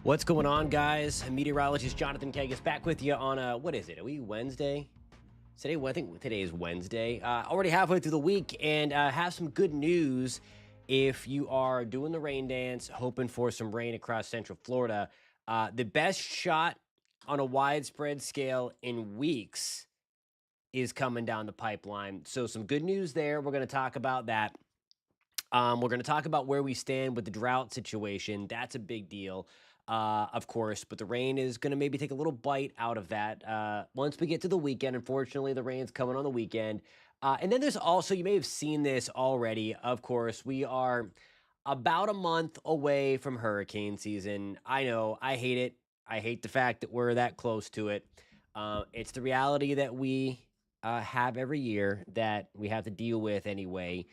What's going on, guys? Meteorologist Jonathan Kagas back with you on what is it? Are we Wednesday? Today, well, I think today is Wednesday. Already halfway through the week, and have some good news if you are doing the rain dance, hoping for some rain across Central Florida. The best shot on a widespread scale in weeks is coming down the pipeline. So some good news there. We're going to talk about that. We're going to talk about where we stand with the drought situation. That's a big deal, of course, but the rain is going to maybe take a little bite out of that once we get to the weekend. Unfortunately, the rain's coming on the weekend. And then there's also, you may have seen this already, of course, we are about a month away from hurricane season. I know, I hate it. I hate the fact that we're that close to it. It's the reality that we have every year that we have to deal with anyway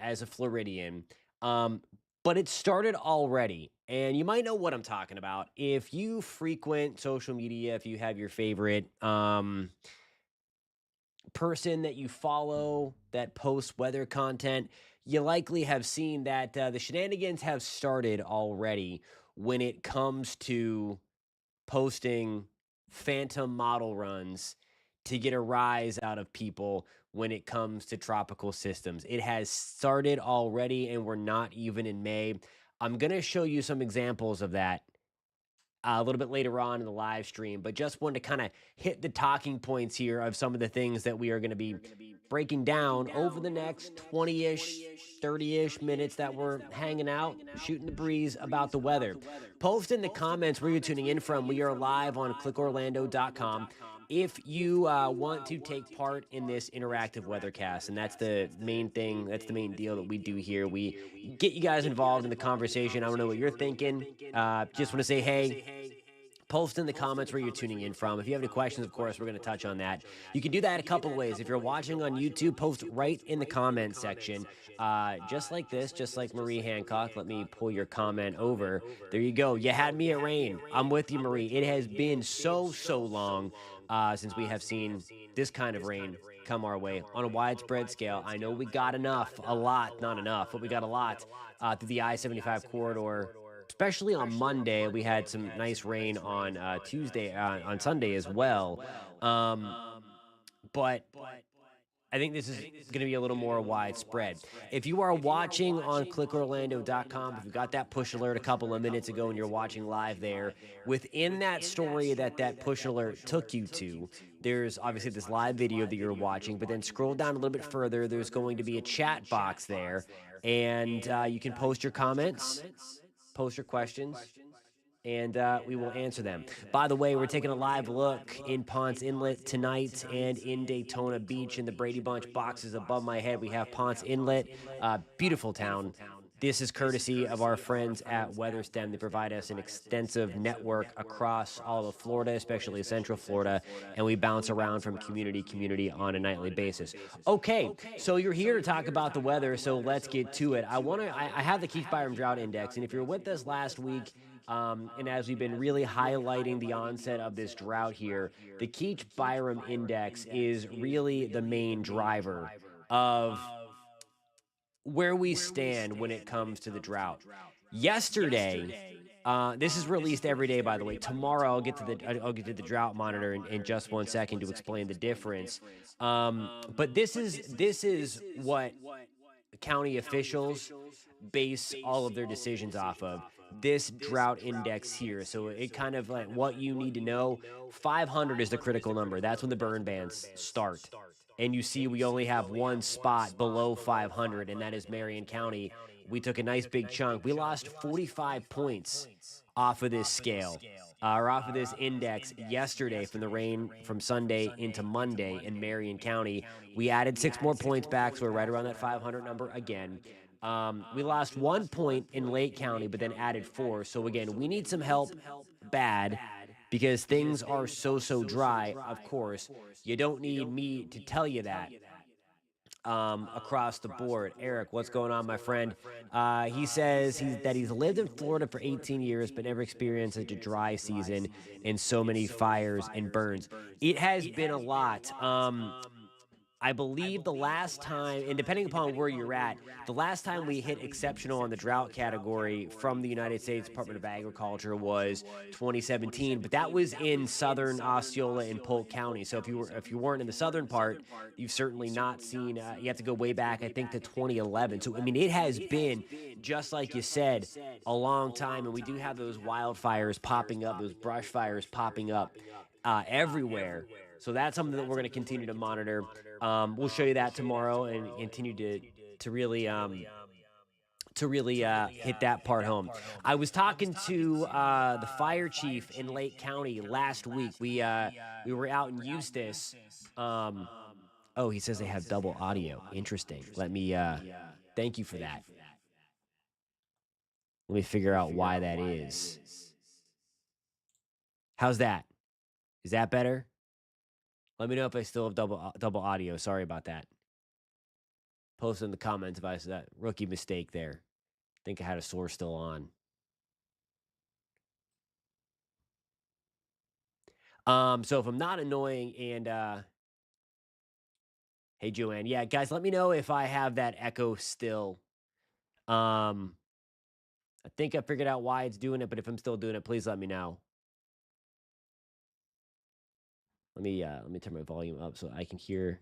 as a Floridian. But it started already, and you might know what I'm talking about. If you frequent social media, if you have your favorite person that you follow that posts weather content, you likely have seen that the shenanigans have started already when it comes to posting phantom model runs to get a rise out of people when it comes to tropical systems. It has started already, and we're not even in May. I'm going to show you some examples of that a little bit later on in the live stream, but just wanted to kind of hit the talking points here of some of the things that we are going to be breaking down over the next 20-ish, 30-ish minutes that we're hanging out, shooting the breeze about the weather. Post in the comments where you're tuning in from. We are live on clickorlando.com. If you want to take part in this interactive weathercast, and that's the main thing, that's the main deal that we do here. We get you guys involved in the conversation. I don't know what you're thinking. Just want to say, hey, post in the comments where you're tuning in from. If you have any questions, of course, we're going to touch on that. You can do that a couple of ways. If you're watching on YouTube, post right in the comments section, just like this, just like Marie Hancock. Let me pull your comment over. There you go. You had me at rain. I'm with you, Marie. It has been so long since we have seen this kind of rain come our way on a widespread scale. I know we got a lot, not enough, but we got a lot through the I-75 corridor. Especially on Monday, we had some nice rain on on Sunday as well. But I think this is going to be a little more widespread. If you are watching on clickorlando.com, if you got that push alert a couple of minutes ago and you're watching live there, within that story that push alert took you to, there's obviously this live video that you're watching, but then scroll down a little bit further, there's going to be a chat box there, and you can post your comments, post your questions, and we will answer them. By the way, we're taking a live look in Ponce Inlet tonight and in Daytona Beach in the Brady Bunch boxes above my head. We have Ponce Inlet, beautiful town. This is courtesy of our friends at WeatherStem. They provide us an extensive network across all of Florida, especially Central Florida, and we bounce around from community to community on a nightly basis. Okay, so you're here to talk about the weather, so let's get to it. I have the Keith Byram Drought Index, and if you're with us last week, and as we've been really highlighting the onset of this drought here, the Keith Byram Index is really the main driver of where we stand when it comes to the drought. Yesterday, this is released every day, by the way. Tomorrow, I'll get to the drought monitor in just 1 second to explain the difference. But this is what county officials base all of their decisions off of. This drought index here. So it kind of like what you need to know. 500 is the critical number. That's when the burn bans start. And you see we only have one spot below 500, and that is Marion County. We took a nice big chunk. We lost 45 points off of this scale. are off of this index yesterday from the rain from Sunday into Monday in Marion County. We added 6 more points back, so we're right around that 500 number again. We lost 1 point in Lake County, but then added 4. So again, we need some help bad because things are so dry. Of course, you don't need me to tell you that across the board. Eric, what's going on, my friend? He says he's lived in Florida for 18 years, but never experienced such a dry season and so many fires and burns. It has been a lot. I believe the last time, and depending upon where you're at, the last time we hit exceptional on the drought category from the United States Department of Agriculture was 2017, but that was in southern Osceola and Polk County. So if you weren't in the southern part, you've certainly not seen. You have to go way back, I think, to 2011. So I mean, it has been just like you said, a long time, and we do have those wildfires popping up, those brush fires popping up everywhere. So that's something that we're going to continue to monitor. We'll show you that tomorrow and continue to really hit that part home. I was talking to the fire chief in Lake County last week. We were out in Eustis. Oh, he says they have double audio. Interesting. Let me thank you for that. Let me figure out why that is. How's that? Is that better? Let me know if I still have double audio. Sorry about that. Post in the comments if I said that. Rookie mistake there. Think I had a source still on. So if I'm not annoying and hey Joanne, yeah, guys, let me know if I have that echo still. I think I figured out why it's doing it, but if I'm still doing it, please let me know. Let me turn my volume up so I can hear.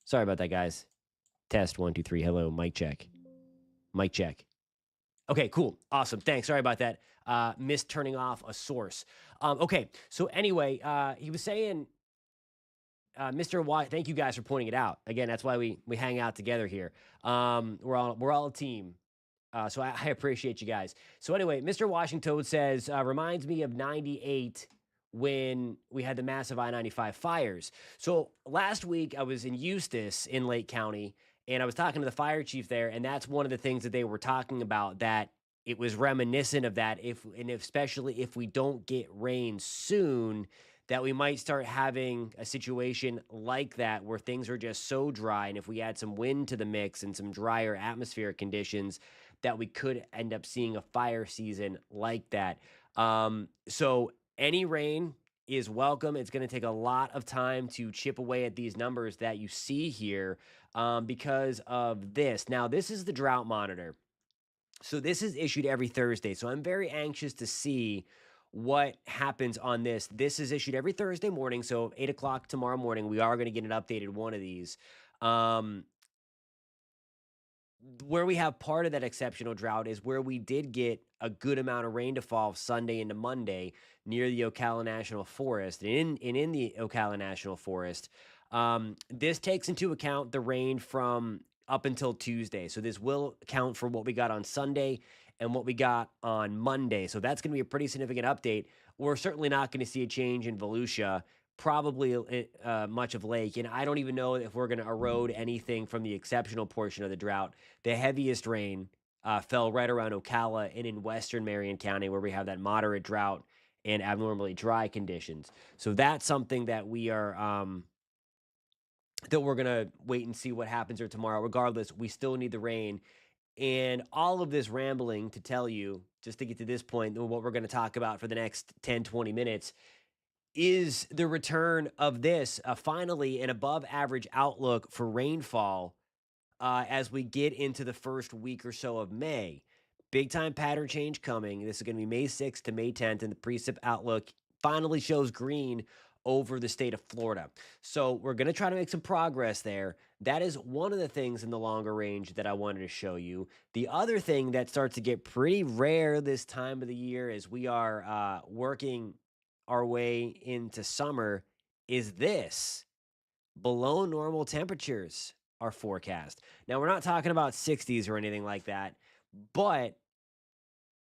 Sorry about that, guys. Test 1, 2, 3. Hello, mic check. Mic check. Okay, cool. Awesome. Thanks. Sorry about that. Missed turning off a source. Okay. So anyway, he was saying, Mr. Y, thank you guys for pointing it out. Again, that's why we hang out together here. We're all a team. So I appreciate you guys. So anyway, Mr. Washington says, reminds me of 98 when we had the massive I-95 fires. So last week I was in Eustis in Lake County, and I was talking to the fire chief there, and that's one of the things that they were talking about, that it was reminiscent of that, especially if we don't get rain soon, that we might start having a situation like that where things are just so dry, and if we add some wind to the mix and some drier atmospheric conditions, that we could end up seeing a fire season like that. So any rain is welcome. It's going to take a lot of time to chip away at these numbers that you see here because of this. Now, this is the drought monitor. So this is issued every Thursday. So I'm very anxious to see what happens on this. This is issued every Thursday morning. So 8 o'clock tomorrow morning, we are going to get an updated one of these. Where we have part of that exceptional drought is where we did get a good amount of rain to fall Sunday into Monday near the Ocala National Forest. And in the Ocala National Forest, this takes into account the rain from up until Tuesday. So this will account for what we got on Sunday and what we got on Monday. So that's going to be a pretty significant update. We're certainly not going to see a change in Volusia, probably much of Lake. And I don't even know if we're going to erode anything from the exceptional portion of the drought. The heaviest rain fell right around Ocala and in western Marion County, where we have that moderate drought and abnormally dry conditions. So that's something that we are that we're going to wait and see what happens here tomorrow. Regardless, we still need the rain. And all of this rambling to tell you, just to get to this point, what we're going to talk about for the next 10, 20 minutes is the return of this, finally an above average outlook for rainfall as we get into the first week or so of May. Big time pattern change coming. This is going to be May 6th to May 10th, and the precip outlook finally shows green over the state of Florida. So we're going to try to make some progress there. That is one of the things in the longer range that I wanted to show you. The other thing that starts to get pretty rare this time of the year as we are working our way into summer is this. Below normal temperatures are forecast. Now, we're not talking about 60s or anything like that, but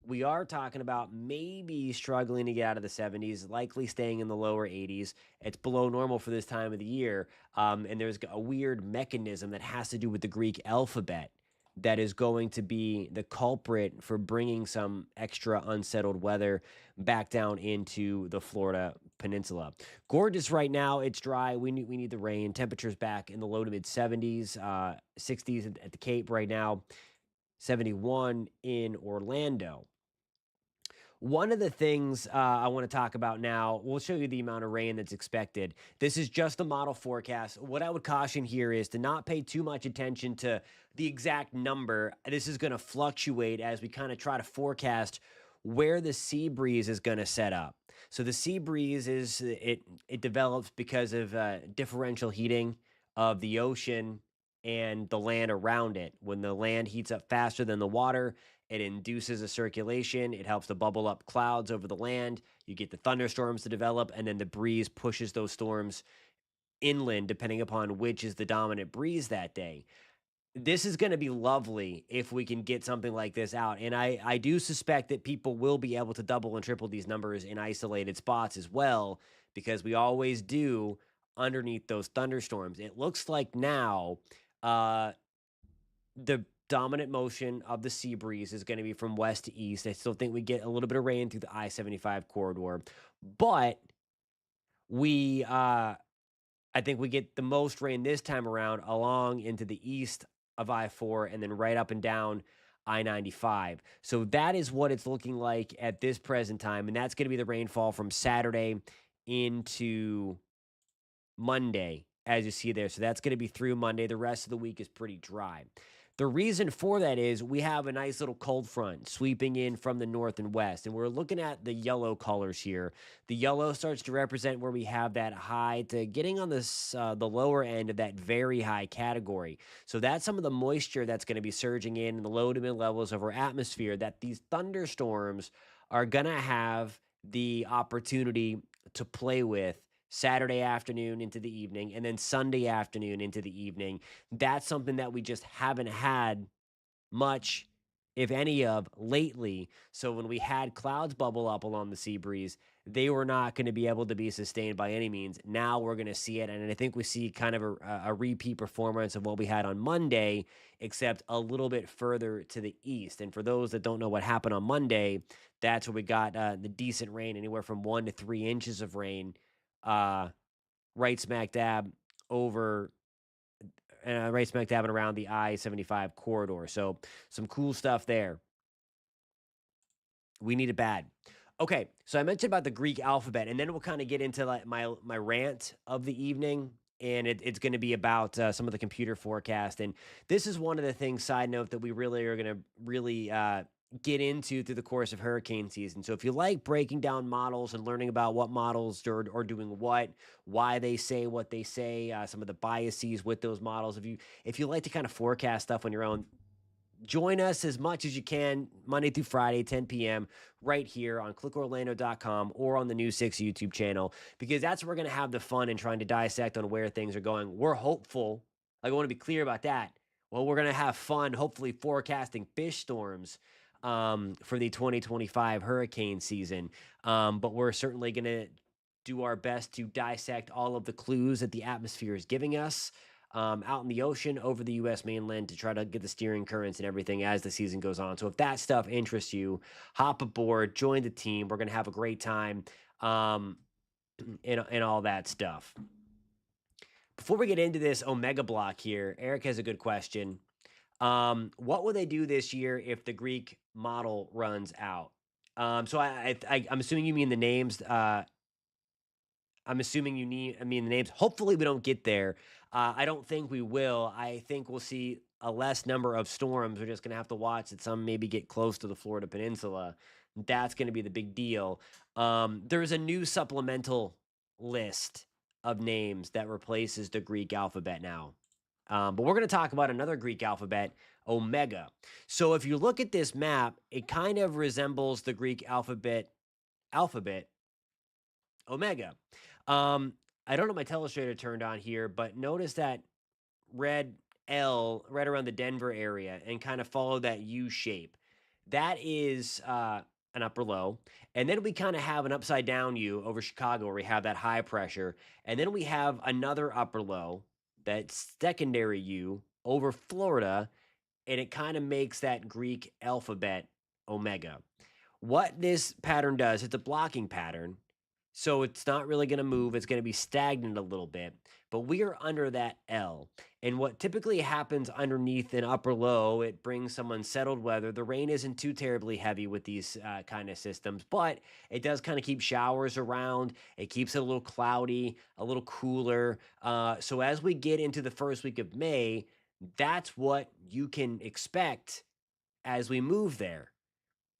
we are talking about maybe struggling to get out of the 70s, likely staying in the lower 80s. It's below normal for this time of the year. And there's a weird mechanism that has to do with the Greek alphabet that is going to be the culprit for bringing some extra unsettled weather back down into the Florida peninsula. Gorgeous right now. It's dry. We need the rain. Temperatures back in the low to mid 70s, 60s at the Cape right now, 71 in Orlando. One of the things I want to talk about now, we'll show you the amount of rain that's expected. This is just the model forecast. What I would caution here is to not pay too much attention to the exact number. This is going to fluctuate as we kind of try to forecast where the sea breeze is going to set up. So the sea breeze it develops because of differential heating of the ocean and the land around it. When the land heats up faster than the water, it induces a circulation. It helps to bubble up clouds over the land. You get the thunderstorms to develop, and then the breeze pushes those storms inland, depending upon which is the dominant breeze that day. This is going to be lovely if we can get something like this out. And I do suspect that people will be able to double and triple these numbers in isolated spots as well, because we always do underneath those thunderstorms. It looks like now uh, the dominant motion of the sea breeze is going to be from west to east. I still think we get a little bit of rain through the I-75 corridor, but we I think we get the most rain this time around along into the east of I-4 and then right up and down I-95. So that is what it's looking like at this present time, and that's going to be the rainfall from Saturday into Monday, as you see there. So that's going to be through Monday. The rest of the week is pretty dry. The reason for that is we have a nice little cold front sweeping in from the north and west, and we're looking at the yellow colors here. The yellow starts to represent where we have that high to getting on this the lower end of that very high category. So that's some of the moisture that's going to be surging in the low to mid levels of our atmosphere that these thunderstorms are going to have the opportunity to play with Saturday afternoon into the evening, and then Sunday afternoon into the evening. That's something that we just haven't had much, if any, of lately. So when we had clouds bubble up along the sea breeze, they were not going to be able to be sustained by any means. Now we're going to see it. And I think we see kind of a repeat performance of what we had on Monday, except a little bit further to the east. And for those that don't know what happened on Monday, that's where we got the decent rain, anywhere from 1 to 3 inches of rain, uh, right smack dab over right smack dab and around the I-75 corridor. So some cool stuff there. We need it bad. Okay, so I mentioned about the Greek alphabet, and then we'll kind of get into like my rant of the evening, and it's going to be about some of the computer forecast. And this is one of the things. Side note that we really are going to really get into through the course of hurricane season. So if you like breaking down models and learning about what models are doing what, why they say what they say, some of the biases with those models, if you like to kind of forecast stuff on your own, join us as much as you can Monday through Friday, 10 p.m. right here on clickorlando.com or on the New 6 YouTube channel, because that's where we're going to have the fun in trying to dissect on where things are going. We're hopeful. I want to be clear about that. Well, we're going to have fun, hopefully forecasting fish storms for the 2025 hurricane season. But we're certainly going to do our best to dissect all of the clues that the atmosphere is giving us out in the ocean over the U.S. mainland to try to get the steering currents and everything as the season goes on. So if that stuff interests you, hop aboard, join the team. We're going to have a great time and all that stuff. Before we get into this Omega block here, Eric has a good question. What will they do this year if the Greek model runs out? So I'm assuming you mean the names. I'm assuming I mean the names. Hopefully, we don't get there. I don't think we will. I think we'll see a less number of storms. We're just going to have to watch that some maybe get close to the Florida Peninsula. That's going to be the big deal. There's a new supplemental list of names that replaces the Greek alphabet now. But we're going to talk about another Greek alphabet, Omega. So if you look at this map, it kind of resembles the Greek alphabet Omega. I don't know my telestrator turned on here, but notice that red L right around the Denver area and kind of follow that U shape. That is an upper low. And then we kind of have an upside down U over Chicago where we have that high pressure. And then we have another upper low, that secondary U over Florida. And it kind of makes that Greek alphabet omega. What this pattern does, it's a blocking pattern. So it's not really going to move. It's going to be stagnant a little bit, but we are under that L. And what typically happens underneath an upper low, it brings some unsettled weather. The rain isn't too terribly heavy with these kind of systems, but it does kind of keep showers around. It keeps it a little cloudy, a little cooler. So as we get into the first week of May, that's what you can expect as we move there.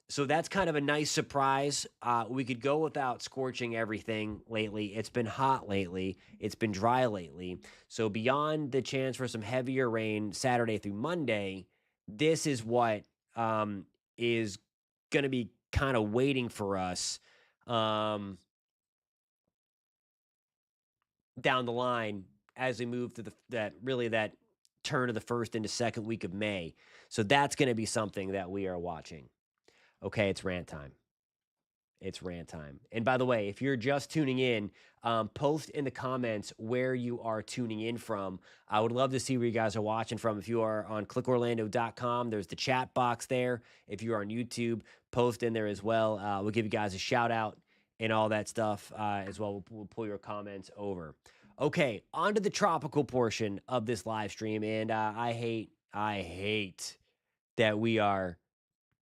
So that's kind of a nice surprise. We could go without scorching everything lately. It's been hot lately. It's been dry lately. So beyond the chance for some heavier rain Saturday through Monday, this is what is going to be kind of waiting for us down the line as we move to that turn of the first into second week of May. So that's going to be something that we are watching. Okay, it's rant time. It's rant time. And by the way, if you're just tuning in, post in the comments where you are tuning in from. I would love to see where you guys are watching from. If you are on clickorlando.com, there's the chat box there. If you're on YouTube, post in there as well. We'll give you guys a shout out and all that stuff as well. We'll pull your comments over. Okay, on to the tropical portion of this live stream. And I hate that we are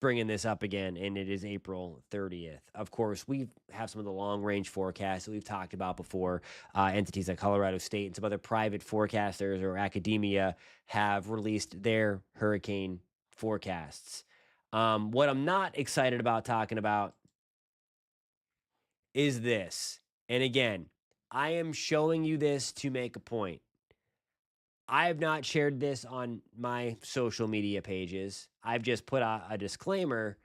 bringing this up again, and it is April 30th. Of course, we have some of the long-range forecasts that we've talked about before. Entities like Colorado State and some other private forecasters or academia have released their hurricane forecasts. What I'm not excited about talking about is this. And again, I am showing you this to make a point. I have not shared this on my social media pages. I've just put a disclaimer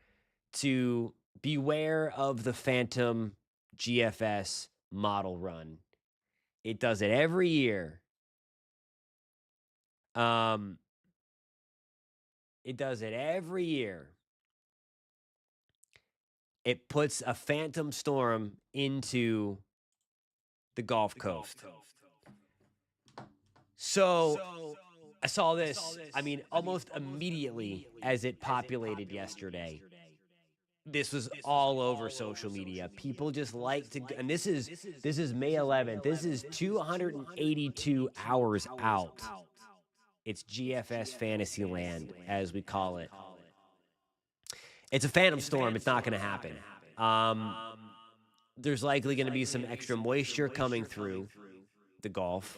to beware of the phantom GFS model run. It does it every year. It does it every year. It puts a phantom storm into the Gulf Coast. So I saw this, I mean, almost immediately as it populated yesterday. This was all over social media. People just like to, and this is May 11th. This is 282 hours out. It's GFS Fantasyland, as we call it. It's a phantom storm. It's not going to happen. There's likely going to be some extra moisture coming through the Gulf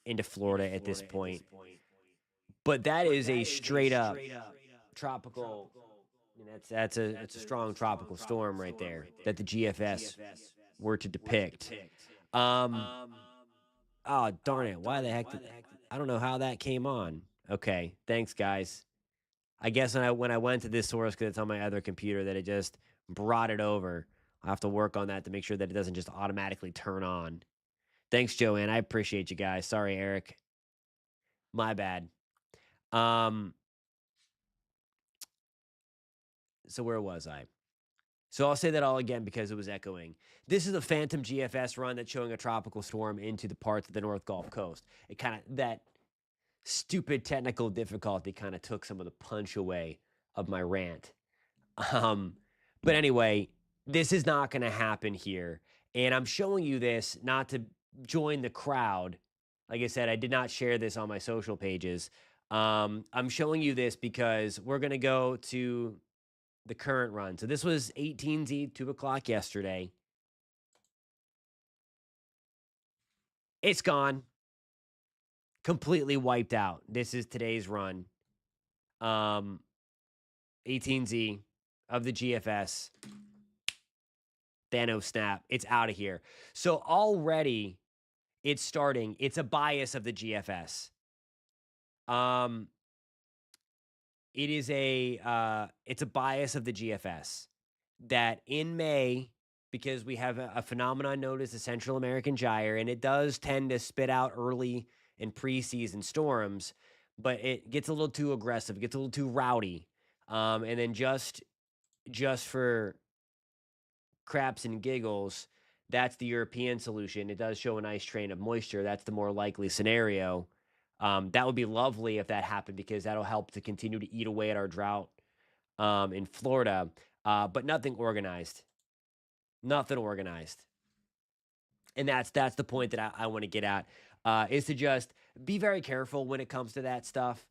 into Florida at this point. But that is a straight up tropical. That's a strong tropical storm right there that the GFS were to depict. Oh, darn it. Why the heck I don't know how that came on. Okay, thanks guys. I guess when I went to this source, because it's on my other computer, that it just brought it over. I'll have to work on that to make sure that it doesn't just automatically turn on. Thanks, Joanne. I appreciate you guys. Sorry, Eric. My bad. So where was I? So I'll say that all again because it was echoing. This is a phantom GFS run that's showing a tropical storm into the parts of the North Gulf Coast. It kind of, that stupid technical difficulty kind of took some of the punch away of my rant. But anyway, this is not going to happen here. And I'm showing you this not to join the crowd. Like I said, I did not share this on my social pages. I'm showing you this because we're going to go to the current run. So this was 18Z, 2 o'clock yesterday. It's gone. Completely wiped out. This is today's run. 18Z of the GFS. Thanos snap. It's out of here. So already it's starting. It's a bias of the GFS. It's a bias of the GFS that in May, because we have a phenomenon known as the Central American Gyre, and it does tend to spit out early in preseason storms, but it gets a little too aggressive, gets a little too rowdy. And then just for craps and giggles, that's the European solution. It does show a nice train of moisture. That's the more likely scenario. That would be lovely if that happened because that'll help to continue to eat away at our drought in Florida. But nothing organized. Nothing organized. And that's the point that I want to get at, is to just be very careful when it comes to that stuff.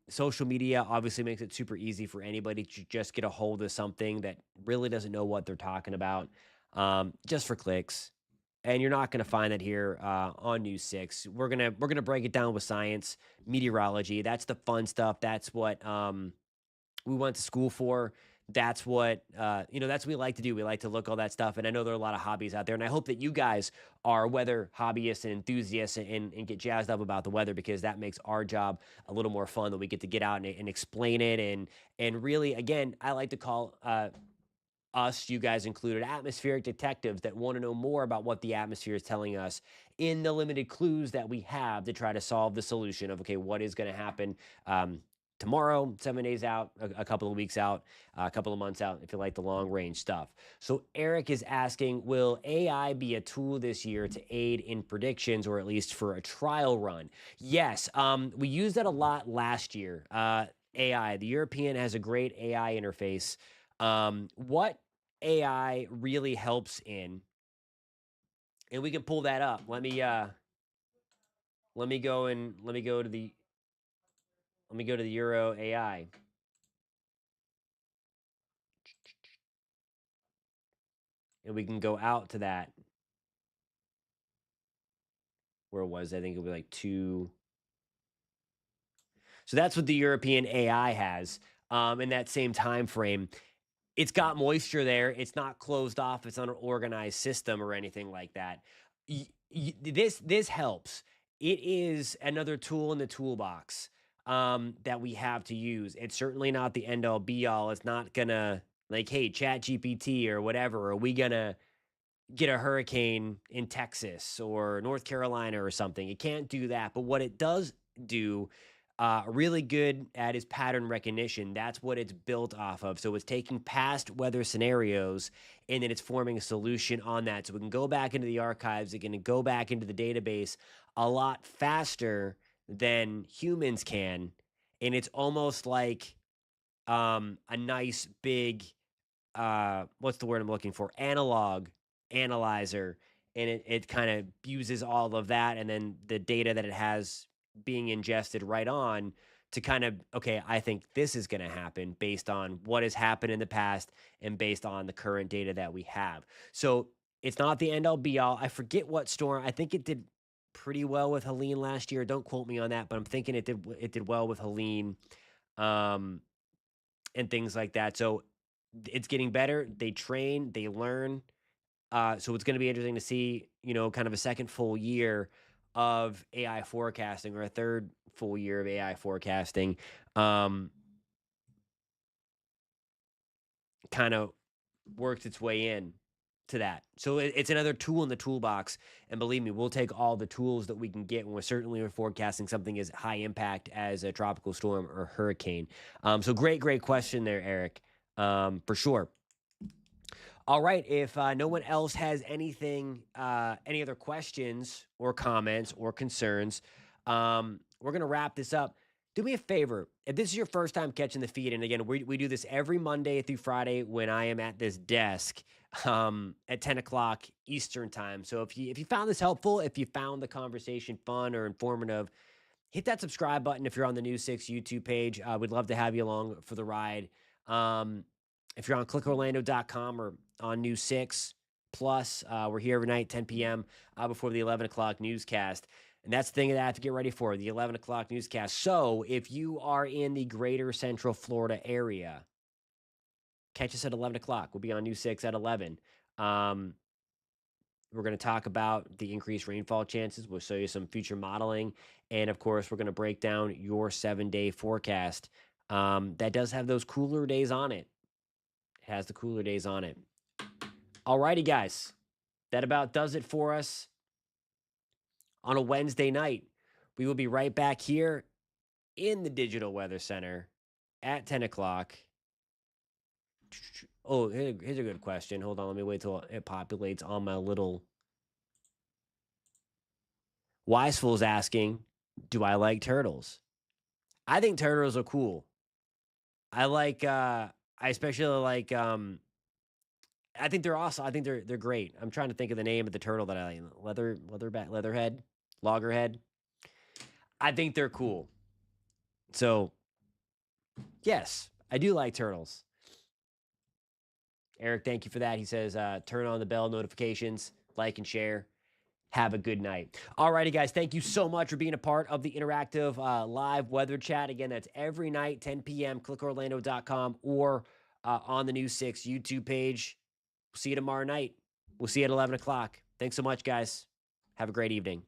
Social media obviously makes it super easy for anybody to just get a hold of something that really doesn't know what they're talking about, just for clicks. And you're not going to find that here on News Six. We're gonna break it down with science, meteorology. That's the fun stuff. That's what we went to school for. That's what that's what we like to do. We like to look all that stuff. And I know there are a lot of hobbies out there. And I hope that you guys are weather hobbyists and enthusiasts and get jazzed up about the weather because that makes our job a little more fun that we get to get out and explain it and really again, I like to call us, you guys included, atmospheric detectives that want to know more about what the atmosphere is telling us in the limited clues that we have to try to solve the solution of, okay, what is going to happen tomorrow, 7 days out, a couple of weeks out, a couple of months out, if you like the long range stuff. So, Eric is asking, will AI be a tool this year to aid in predictions or at least for a trial run? Yes, we used that a lot last year. AI, the European has a great AI interface. What AI really helps in, and we can pull that up. Let me go to the Euro AI, and we can go out to that. Where it was, I think it was like two. So that's what the European AI has in that same time frame. It's got moisture there. It's not closed off. It's not an organized system or anything like that. This helps. It is another tool in the toolbox that we have to use. It's certainly not the end all be all. It's not gonna like, hey, Chat GPT or whatever. Are we gonna get a hurricane in Texas or North Carolina or something? It can't do that. But what it does do really good at is pattern recognition. That's what it's built off of. So it's taking past weather scenarios and then it's forming a solution on that. So we can go back into the archives, it can go back into the database a lot faster than humans can. And it's almost like a nice big what's the word I'm looking for? Analog analyzer. And it kind of uses all of that and then the data that it has being ingested right on to kind of, okay, I think this is going to happen based on what has happened in the past and based on the current data that we have. So it's not the end all be all. I forget what storm. I think it did pretty well with Helene last year. Don't quote me on that, but I'm thinking it did well with Helene. Um, and things like that. So it's getting better. They train, they learn. So it's going to be interesting to see, kind of a second full year of AI forecasting or a third full year of AI forecasting, um, kind of works its way in to that. So it's another tool in the toolbox. And believe me, we'll take all the tools that we can get when we're forecasting something as high impact as a tropical storm or hurricane. So great question there, Eric, for sure. All right. If no one else has any other questions or comments or concerns, we're going to wrap this up. Do me a favor. If this is your first time catching the feed, and again, we do this every Monday through Friday when I am at this desk at 10 o'clock Eastern time. So if you found this helpful, if you found the conversation fun or informative, hit that subscribe button if you're on the News 6 YouTube page. We'd love to have you along for the ride. If you're on clickorlando.com or on News 6 Plus, we're here every night, 10 p.m. Before the 11 o'clock newscast. And that's the thing that I have to get ready for, the 11 o'clock newscast. So if you are in the greater Central Florida area, catch us at 11 o'clock. We'll be on News 6 at 11. We're going to talk about the increased rainfall chances. We'll show you some future modeling. And of course, we're going to break down your 7-day forecast. That does have those cooler days on it. It has the cooler days on it. All righty, guys. That about does it for us on a Wednesday night. We will be right back here in the Digital Weather Center at 10 o'clock. Oh, here's a good question. Hold on, let me wait till it populates on my little. Wiseful's asking, do I like turtles? I think turtles are cool. I especially like I think they're awesome. I think they're great. I'm trying to think of the name of the turtle that I like. Leatherhead, loggerhead. I think they're cool. So, yes, I do like turtles. Eric, thank you for that. He says, turn on the bell notifications, like and share. Have a good night. All righty, guys. Thank you so much for being a part of the interactive live weather chat. Again, that's every night, 10 p.m., clickorlando.com or on the News 6 YouTube page. We'll see you tomorrow night. We'll see you at 11 o'clock. Thanks so much, guys. Have a great evening.